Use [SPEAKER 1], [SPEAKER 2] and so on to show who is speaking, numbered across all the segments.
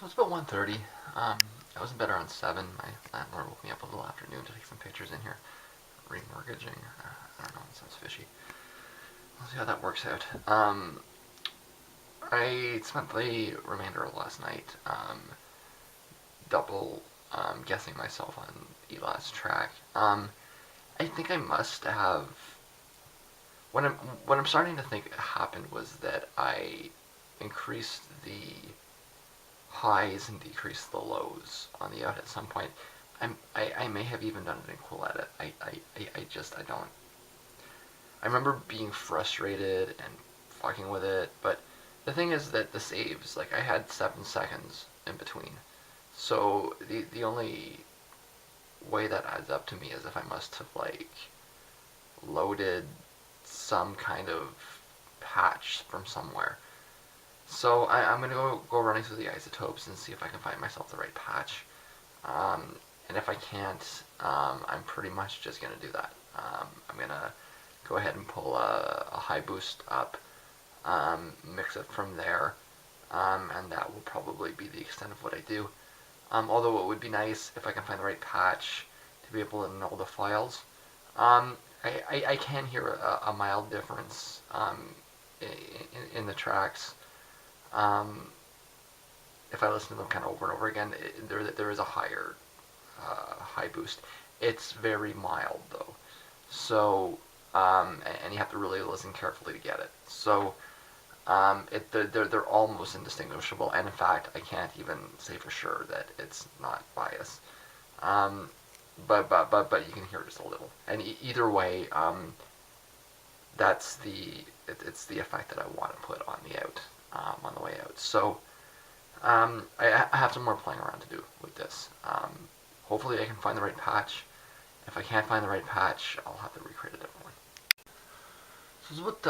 [SPEAKER 1] So it's about 1:30. I was in bed around 7. My landlord woke me up a little afternoon to take some pictures in here. Remortgaging. I don't know, it sounds fishy. We'll see how that works out. I spent the remainder of last night double guessing myself on Eli's track. I think I must have. What I'm what I'm starting to think happened was that I increased the highs and decreased the lows on the out at some point. I may have even done it in Cool Edit. I don't. I remember being frustrated and fucking with it, but the thing is that the saves, like I had 7 seconds in between. So the only way that adds up to me is if I must have like loaded some kind of patch from somewhere. So I'm gonna go running through the isotopes and see if I can find myself the right patch. And if I can't, I'm pretty much just gonna do that. I'm gonna go ahead and pull a high boost up, mix it from there, and that will probably be the extent of what I do. Although it would be nice if I can find the right patch to be able to know the files. I can hear a mild difference in the tracks. Um, if I listen to them kind of over and over again, there is a higher high boost. It's very mild though, so and you have to really listen carefully to get it. So they're almost indistinguishable, and in fact, I can't even say for sure that it's not bias. Um, but you can hear just a little. And either way, that's it's the effect that I want to put on the out, on the way out. So I have some more playing around to do with this. Hopefully I can find the right patch. If I can't find the right patch, I'll have to recreate a different one. So it's about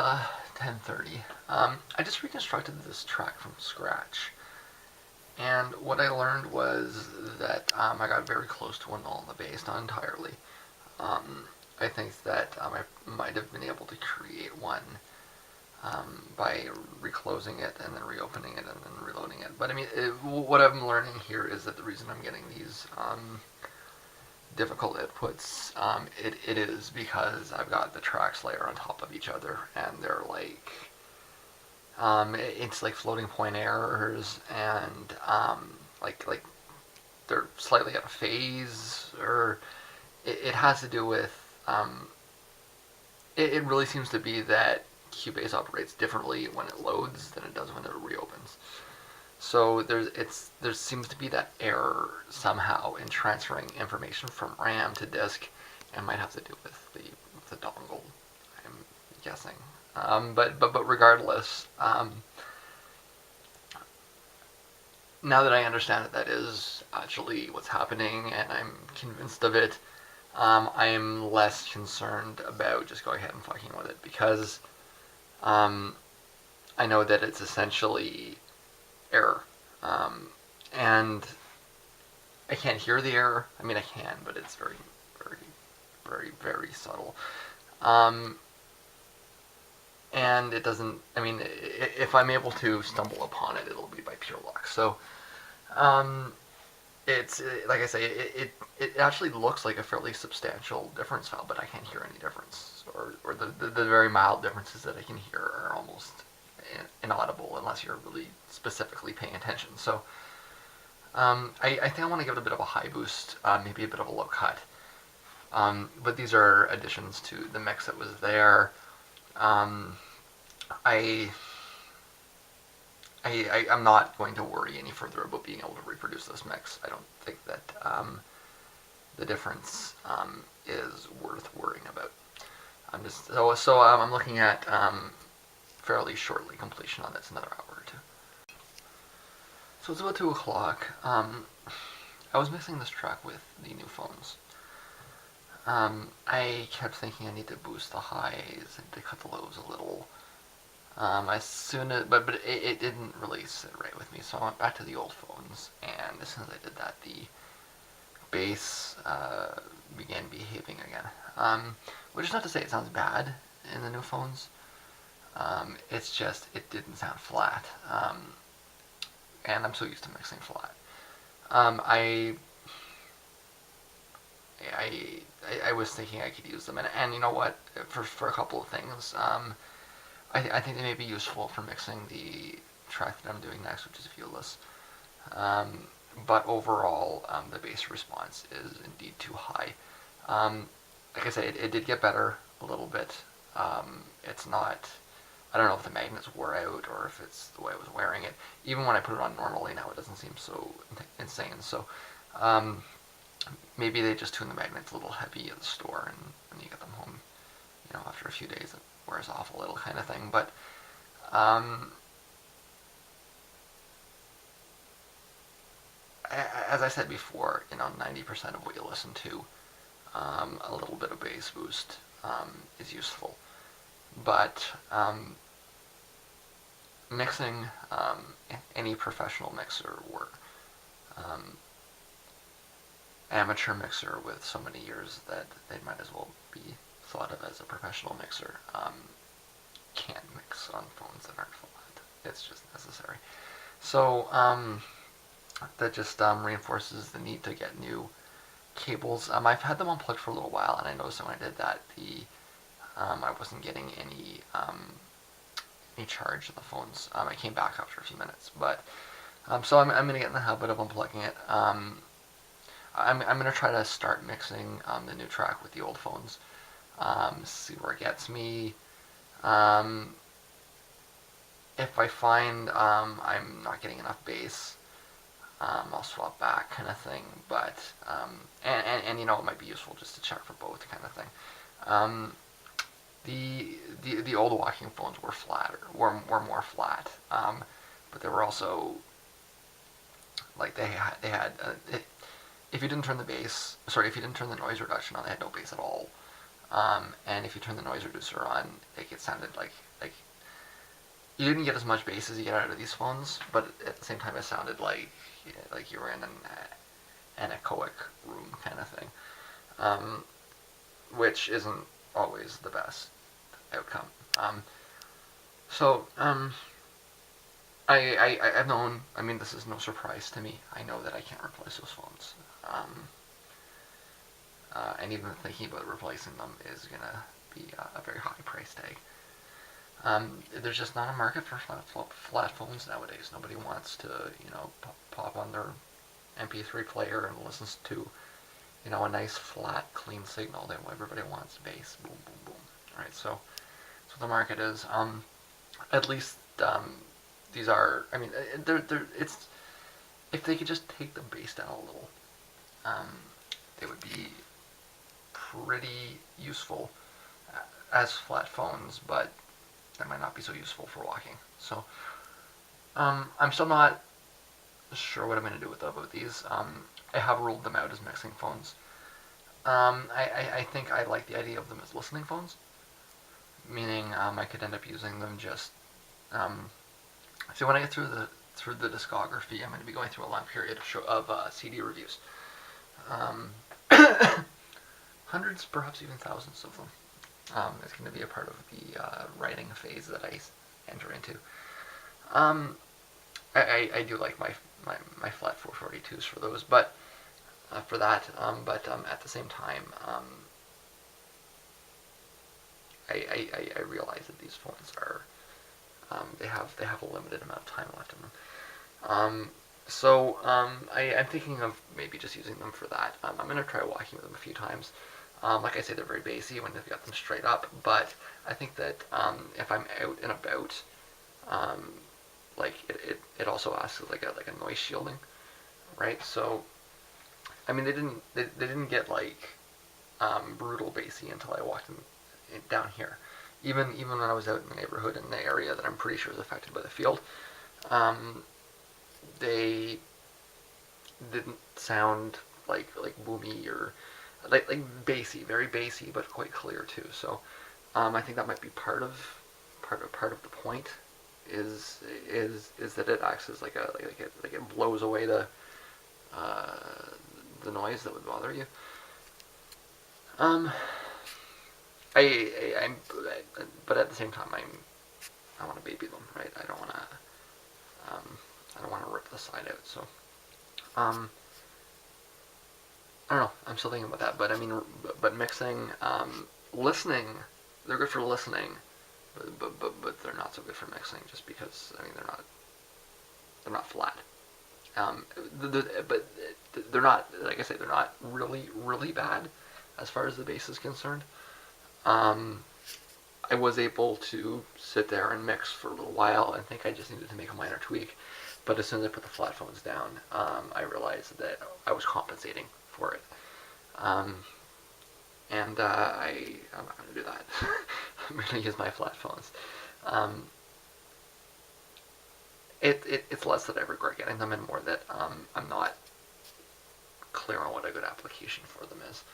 [SPEAKER 1] 10:30. I just reconstructed this track from scratch. And what I learned was that I got very close to a null in the bass, not entirely. I think that I might have been able to create one by reclosing it and then reopening it and then reloading it. But I mean, what I'm learning here is that the reason I'm getting these difficult outputs, it is because I've got the tracks layer on top of each other, and they're like, it's like floating point errors, and like they're slightly out of phase, or it has to do with, it really seems to be that Cubase operates differently when it loads than it does when it reopens. So there seems to be that error somehow in transferring information from RAM to disk, and might have to do with the dongle, I'm guessing. But regardless, now that I understand that is actually what's happening, and I'm convinced of it, I am less concerned about just going ahead and fucking with it, because I know that it's essentially error. And I can't hear the error. I mean, I can, but it's very, very, very, very subtle. Um, and it doesn't, I mean, if I'm able to stumble upon it, it'll be by pure luck. So, um, it's, like I say, it actually looks like a fairly substantial difference file, but I can't hear any difference. Or the very mild differences that I can hear are almost inaudible unless you're really specifically paying attention. So I think I want to give it a bit of a high boost, maybe a bit of a low cut. But these are additions to the mix that was there. Um, I, I'm not going to worry any further about being able to reproduce this mix. I don't think that the difference is worth worrying about. I'm looking at fairly shortly completion on this, another hour or two. So it's about 2 o'clock. I was mixing this track with the new phones. I kept thinking I need to boost the highs and to cut the lows a little. As soon as, but it didn't really sit right with me, so I went back to the old phones, and as soon as I did that, the bass began behaving again. Which is not to say it sounds bad in the new phones. It's just, it didn't sound flat. and I'm so used to mixing flat. Um, I, I, I was thinking I could use them, and you know what? For a couple of things, I think they may be useful for mixing the track that I'm doing next, which is viewless. Um, but overall, the bass response is indeed too high. Um, like I say, it did get better a little bit. It's not. I don't know if the magnets wore out or if it's the way I was wearing it. Even when I put it on normally now, it doesn't seem so insane. So um, maybe they just tune the magnets a little heavy at the store, and when you get them home, after a few days, it wears off a little, kind of thing. But um, as I said before, 90% of what you listen to, a little bit of bass boost is useful. But mixing any professional mixer or um, amateur mixer with so many years that they might as well be thought of as a professional mixer can't mix on phones that aren't flat. It's just necessary. So that just reinforces the need to get new cables. I've had them unplugged for a little while, and I noticed that when I did that, I wasn't getting any charge in the phones. I came back after a few minutes, but so I'm going to get in the habit of unplugging it. I'm going to try to start mixing the new track with the old phones. See where it gets me. If I find I'm not getting enough bass, I'll swap back, kind of thing. But and it might be useful just to check for both, kind of thing. Um, the old walking phones were flatter, were more flat, but they were also like they had if you didn't turn if you didn't turn the noise reduction on, they had no bass at all. And if you turn the noise reducer on, it sounded like you didn't get as much bass as you get out of these phones, but at the same time, it sounded like you were in an anechoic room, kind of thing, which isn't always the best outcome. So I've known. I mean, this is no surprise to me. I know that I can't replace those phones. And even thinking about replacing them is gonna be a very high price tag. There's just not a market for flat phones nowadays. Nobody wants to, pop on their MP3 player and listens to, a nice flat, clean signal. That everybody wants bass, boom, boom, boom. Right. So that's what the market is. At least these are. I mean, it's if they could just take the bass down a little, they would be pretty useful as flat phones, but that might not be so useful for walking. So I'm still not sure what I'm going to do with these. I have ruled them out as mixing phones. I think I like the idea of them as listening phones, meaning I could end up using them just. So when I get through the discography, I'm going to be going through a long period of CD reviews. Hundreds, perhaps even thousands of them. It's going to be a part of the writing phase that I enter into. I do like my flat 442s for those, but for that. But at the same time, I realize that these phones are they have a limited amount of time left in them. I'm thinking of maybe just using them for that. I'm going to try walking with them a few times. Like I say, they're very bassy when they've got them straight up, but I think that if I'm out and about, it also acts as like a noise shielding, right? So, I mean, they didn't get like brutal bassy until I walked down here. Even when I was out in the neighborhood in the area that I'm pretty sure is affected by the field, they didn't sound like boomy or like bassy, very bassy, but quite clear too. So I think that might be part of the point is that it acts as like it blows away the noise that would bother you. But at the same time, I want to baby them, right? I don't want to I don't want to rip the side out. So, um, I don't know. I'm still thinking about that. But I mean, but mixing, listening, they're good for listening, but they're not so good for mixing. Just because I mean they're not flat. Um, but they're not, like I say, they're not really bad as far as the bass is concerned. Um, I was able to sit there and mix for a little while and think I just needed to make a minor tweak. But as soon as I put the flat phones down, I realized that I was compensating for it. Um, and I'm not going to do that. I'm going to use my flat phones. Um, it's less that I regret getting them and more that I'm not clear on what a good application for them is.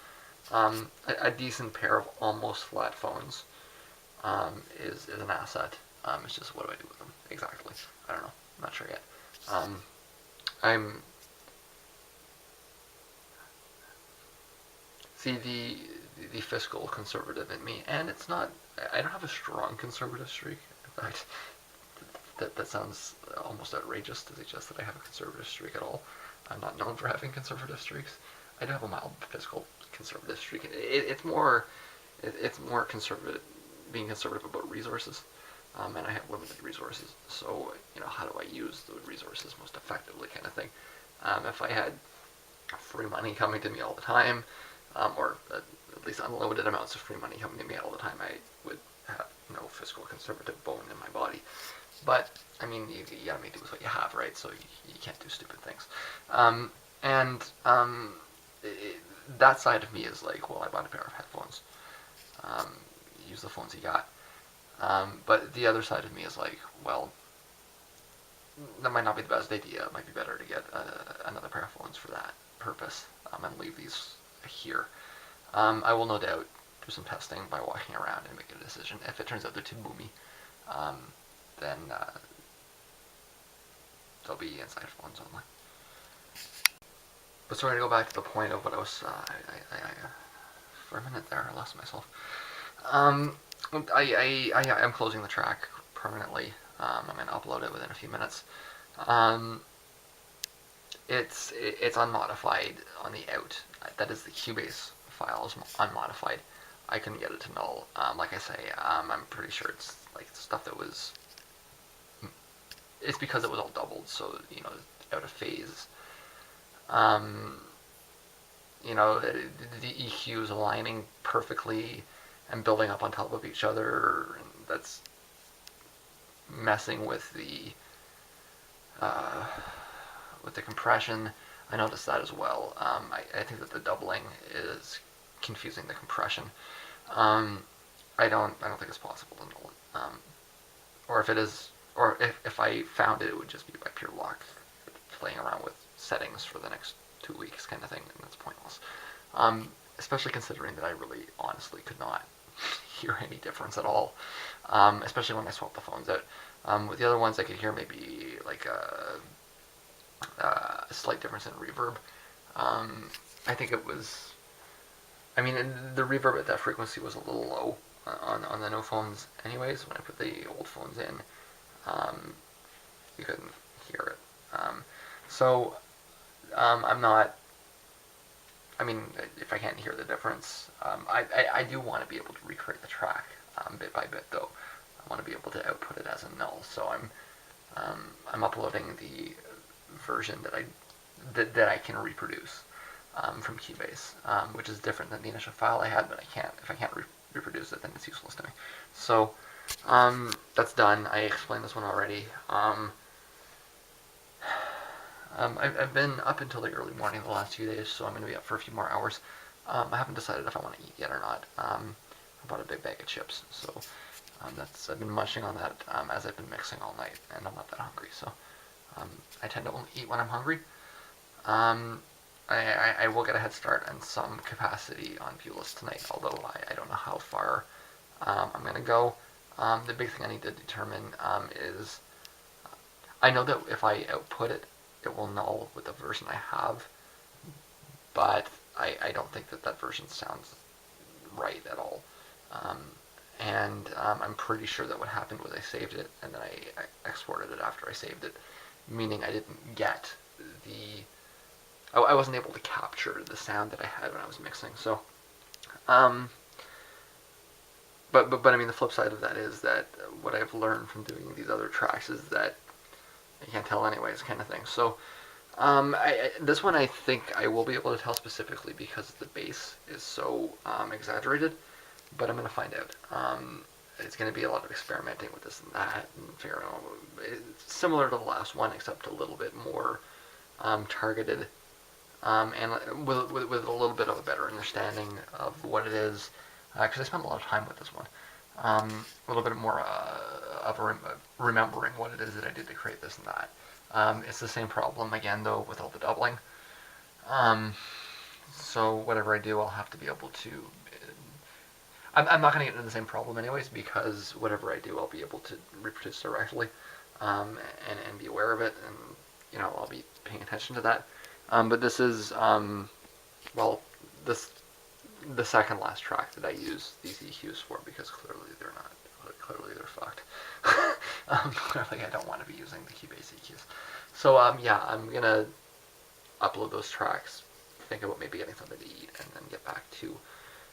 [SPEAKER 1] A decent pair of almost flat phones is an asset. It's just what do I do with them exactly? I don't know. I'm not sure yet. Um, I'm see the fiscal conservative in me, and it's not. I don't have a strong conservative streak. In fact, that sounds almost outrageous to suggest that I have a conservative streak at all. I'm not known for having conservative streaks. I do have a mild fiscal conservative streak. It's more conservative, being conservative about resources, and I have limited resources. So how do I use those resources most effectively, kind of thing. If I had free money coming to me all the time, or at least unlimited amounts of free money coming to me all the time, I would have no fiscal conservative bone in my body. But I mean, you gotta make do with what you have, right? So you can't do stupid things. And that side of me is like, well, I bought a pair of headphones. Um, use the phones you got. But the other side of me is like, well, that might not be the best idea. It might be better to get another pair of phones for that purpose and leave these here. I will no doubt do some testing by walking around and make a decision. If it turns out they're too boomy, then they'll be inside phones only. But sorry to go back to the point of what I was. For a minute there, I lost myself. Um, I'm closing the track permanently. I'm going to upload it within a few minutes. Um, it's unmodified on the out. That is the Cubase file is unmodified. I couldn't get it to null. Like I say, I'm pretty sure it's like stuff that was. It's because it was all doubled, so out of phase. The EQs aligning perfectly and building up on top of each other, and that's messing with the compression. I noticed that as well. I think that the doubling is confusing the compression. I don't think it's possible to null it. Or if it is, or if I found it, it would just be by pure luck, playing around with settings for the next 2 weeks, kind of thing, and that's pointless. Especially considering that I really, honestly, could not hear any difference at all. Especially when I swapped the phones out. With the other ones, I could hear maybe like a slight difference in reverb. I think it was. I mean, the reverb at that frequency was a little low on the no phones, anyways. When I put the old phones in, you couldn't hear it. I'm not. I mean, if I can't hear the difference, I do want to be able to recreate the track bit by bit, though. I want to be able to output it as a null. So I'm uploading the version that I can reproduce from Cubase, which is different than the initial file I had. But if I can't reproduce it, then it's useless to me. So that's done. I explained this one already. I've been up until the early morning the last 2 days, so I'm going to be up for a few more hours. I haven't decided if I want to eat yet or not. I bought a big bag of chips, so I've been munching on that as I've been mixing all night, and I'm not that hungry, so I tend to only eat when I'm hungry. I will get a head start in some capacity on Pulis tonight, although I don't know how far I'm going to go. The big thing I need to determine is I know that if I output it, it will null with the version I have, but I don't think that version sounds right at all. I'm pretty sure that what happened was I saved it and then I exported it after I saved it, meaning I didn't get the I wasn't able to capture the sound that I had when I was mixing. So, um, but I mean the flip side of that is that what I've learned from doing these other tracks is that you can't tell anyways, kind of thing. So, this one I think I will be able to tell specifically because the bass is so exaggerated, but I'm gonna find out. It's gonna be a lot of experimenting with this and that and figuring out. It's similar to the last one, except a little bit more targeted, and with a little bit of a better understanding of what it is, because I spent a lot of time with this one. A little bit more of remembering what it is that I did to create this and that. It's the same problem again though with all the doubling. Um, so whatever I do, I'll have to be able to. I'm not going to get into the same problem anyways because whatever I do, I'll be able to reproduce directly, and be aware of it, and I'll be paying attention to that. But this is well, this the second last track that I use these EQs for because clearly they're not. Clearly they're fucked. Clearly I don't want to be using the Cubase EQs. So yeah, I'm gonna upload those tracks, think about maybe getting something to eat, and then get back to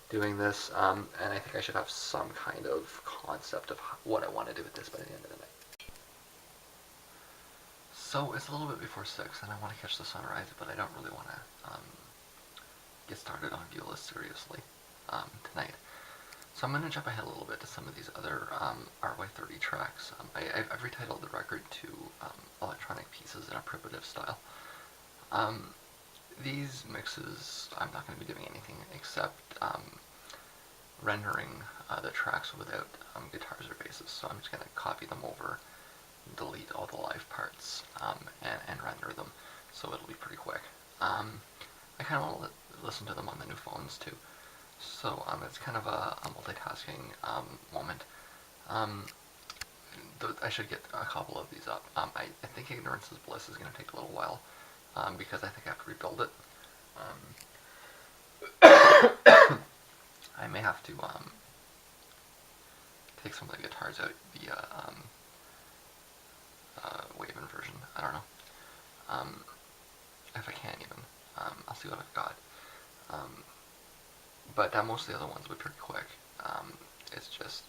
[SPEAKER 1] doing this. And I think I should have some kind of concept of what I want to do with this by the end of the night. So it's a little bit before 6, and I want to catch the sunrise, but I don't really want to get started on Viewless seriously tonight. So I'm going to jump ahead a little bit to some of these other RY30 tracks. I've retitled the record to Electronic Pieces in a Primitive Style. These mixes, I'm not going to be doing anything except rendering the tracks without guitars or basses. So I'm just going to copy them over, delete all the live parts, and render them. So it'll be pretty quick. I kind of want to listen to them on the new phones too. So it's kind of a multitasking moment. I should get a couple of these up. I think Ignorance is Bliss is going to take a little while because I think I have to rebuild it. I may have to take some of the guitars out via Wave version. I don't know. If I can even. I'll see what I've got. But most of the other ones will be pretty quick. It's just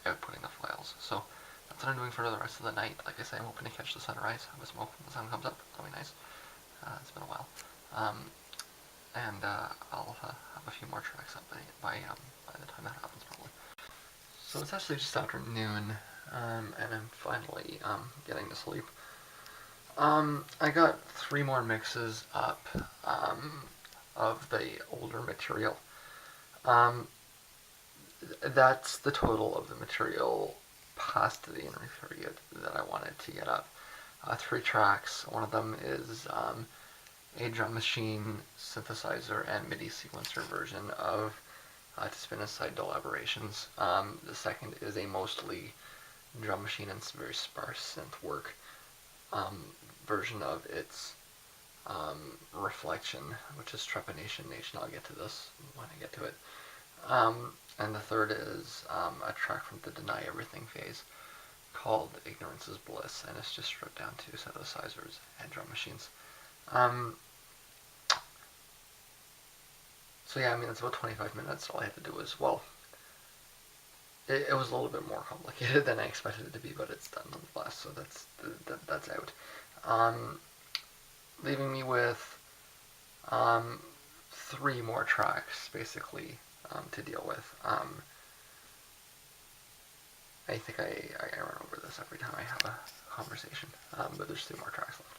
[SPEAKER 1] outputting the files. So that's what I'm doing for the rest of the night. Like I say, I'm hoping to catch the sunrise, have a smoke when the sun comes up. That'll be nice. It's been a while. And I'll have a few more tracks up by the time that happens, probably. So it's actually just afternoon, and I'm finally getting to sleep. I got 3 more mixes up of the older material. That's the total of the material past the interview period that I wanted to get up. 3 tracks. One of them is a drum machine, synthesizer, and MIDI sequencer version of To Spin Inside Elaborations. The second is a mostly drum machine and very sparse synth work version of its Reflection, which is Trepanation Nation. I'll get to this when I get to it. And the third is a track from the Deny Everything phase called Ignorance is Bliss, and it's just stripped down to synthesizers and drum machines. So yeah, I mean, it's about 25 minutes. All I had to do was, well, it was a little bit more complicated than I expected it to be, but it's done nonetheless, so that's out. Leaving me with 3 more tracks, basically, to deal with. I think I run over this every time I have a conversation, but there's 2 more tracks left.